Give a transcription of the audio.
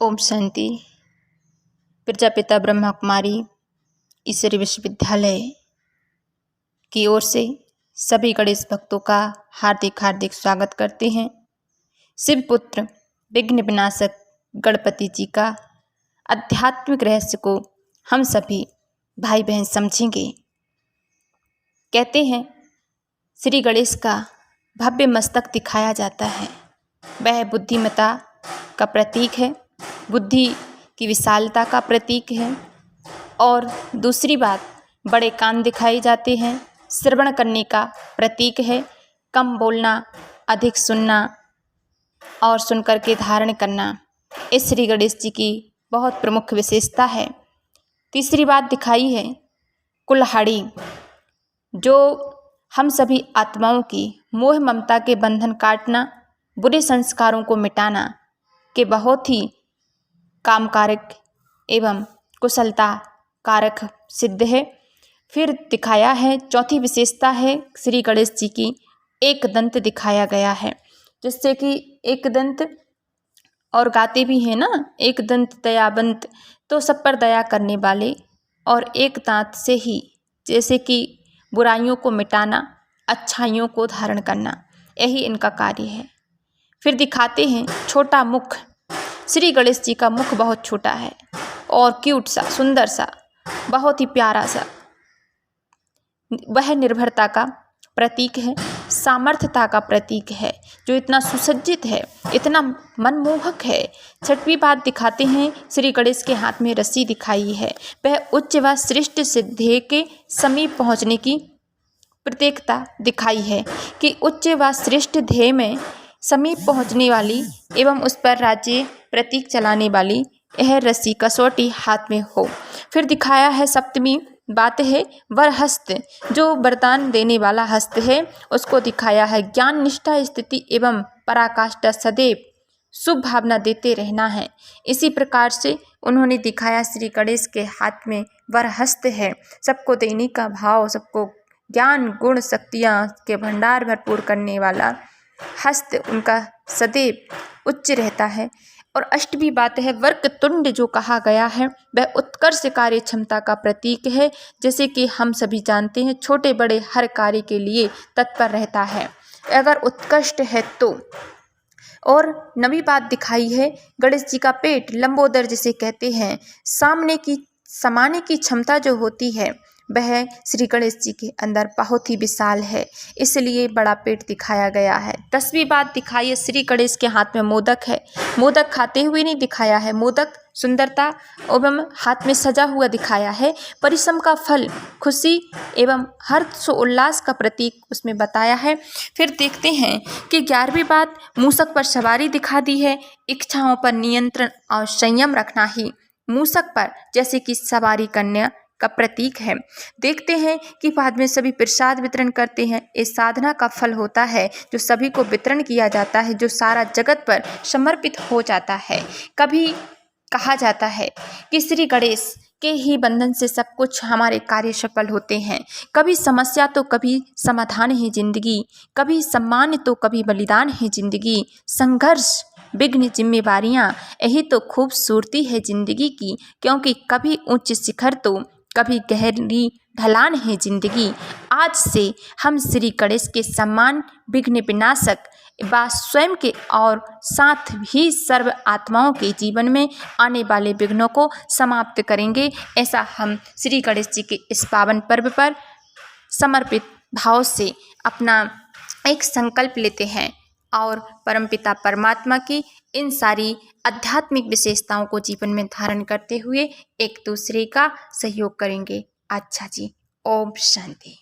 ओम शांति। प्रजापिता ब्रह्मा कुमारी ईश्वरी विश्वविद्यालय की ओर से सभी गणेश भक्तों का हार्दिक हार्दिक स्वागत करते हैं। शिवपुत्र विघ्न विनाशक गणपति जी का आध्यात्मिक रहस्य को हम सभी भाई बहन समझेंगे। कहते हैं श्री गणेश का भव्य मस्तक दिखाया जाता है, वह बुद्धिमता का प्रतीक है, बुद्धि की विशालता का प्रतीक है। और दूसरी बात, बड़े कान दिखाए जाते हैं, श्रवण करने का प्रतीक है, कम बोलना अधिक सुनना और सुनकर के धारण करना इस श्री गणेश जी की बहुत प्रमुख विशेषता है। तीसरी बात दिखाई है कुल्हाड़ी, जो हम सभी आत्माओं की मोह ममता के बंधन काटना, बुरे संस्कारों को मिटाना के बहुत ही कामकारक एवं कुशलता कारक सिद्ध है। फिर दिखाया है, चौथी विशेषता है श्री गणेश जी की एक दंत दिखाया गया है, जिससे कि एक दंत और गाते भी हैं ना, एक दंत दयावंत, तो सब पर दया करने वाले, और एक दांत से ही जैसे कि बुराइयों को मिटाना, अच्छाइयों को धारण करना, यही इनका कार्य है। फिर दिखाते हैं छोटा मुख, श्री गणेश जी का मुख बहुत छोटा है और क्यूट सा, सुंदर सा, बहुत ही प्यारा सा। वह निर्भरता का प्रतीक है, सामर्थ्यता का प्रतीक है, जो इतना सुसज्जित है, इतना मनमोहक है। छठवीं बात दिखाते हैं श्री गणेश के हाथ में रस्सी दिखाई है, वह उच्च व श्रेष्ठ सिद्धि के समीप पहुँचने की प्रतीकता दिखाई है कि उच्च व श्रेष्ठ ध्येय में समीप पहुँचने वाली एवं उस पर राज्य प्रतीक चलाने वाली यह रस्सी कसौटी हाथ में हो। फिर दिखाया है सप्तमी बात है वरहस्त, जो वरदान देने वाला हस्त है, उसको दिखाया है। ज्ञान निष्ठा स्थिति एवं पराकाष्ठा सदैव शुभ भावना देते रहना है। इसी प्रकार से उन्होंने दिखाया श्री गणेश के हाथ में वरहस्त है, सबको देने का भाव, सबको ज्ञान गुण शक्तियाँ के भंडार भरपूर करने वाला हस्त उनका सदैव उच्च रहता है। और अष्टवीं बात है वक्रतुंड, जो कहा गया है वह उत्कर्ष कार्य क्षमता का प्रतीक है, जैसे कि हम सभी जानते हैं छोटे बड़े हर कार्य के लिए तत्पर रहता है अगर उत्कृष्ट है तो। और नवीं बात दिखाई है गणेश जी का पेट लंबोदर जिसे कहते हैं, सामने की समाने की क्षमता जो होती है वह श्री गणेश जी के अंदर बहुत ही विशाल है, इसलिए बड़ा पेट दिखाया गया है। 10वीं बात दिखाई है श्री गणेश के हाथ में मोदक है, मोदक खाते हुए नहीं दिखाया है, मोदक सुंदरता एवं हाथ में सजा हुआ दिखाया है, परिश्रम का फल, खुशी एवं हर्ष उल्लास का प्रतीक उसमें बताया है। फिर देखते हैं कि 11वीं बात मूषक पर सवारी दिखा दी है, इच्छाओं पर नियंत्रण और संयम रखना ही मूषक पर जैसे कि सवारी करने का प्रतीक है। देखते हैं कि बाद में सभी प्रसाद वितरण करते हैं, इस साधना का फल होता है जो सभी को वितरण किया जाता है, जो सारा जगत पर समर्पित हो जाता है। कभी कहा जाता है कि श्री गणेश के ही बंधन से सब कुछ हमारे कार्य सफल होते हैं। कभी समस्या तो कभी समाधान है जिंदगी, कभी सम्मान तो कभी बलिदान है जिंदगी, संघर्ष विघ्न जिम्मेवारियां, यही तो खूबसूरती है जिंदगी की, क्योंकि कभी उच्च शिखर तो कभी गहरी ढलान है जिंदगी। आज से हम श्री गणेश के सम्मान विघ्न विनाशक व स्वयं के और साथ ही सर्व आत्माओं के जीवन में आने वाले विघ्नों को समाप्त करेंगे। ऐसा हम श्री गणेश जी के इस पावन पर्व पर समर्पित भाव से अपना एक संकल्प लेते हैं और परमपिता परमात्मा की इन सारी आध्यात्मिक विशेषताओं को जीवन में धारण करते हुए एक दूसरे का सहयोग करेंगे। अच्छा जी, ओम शांति।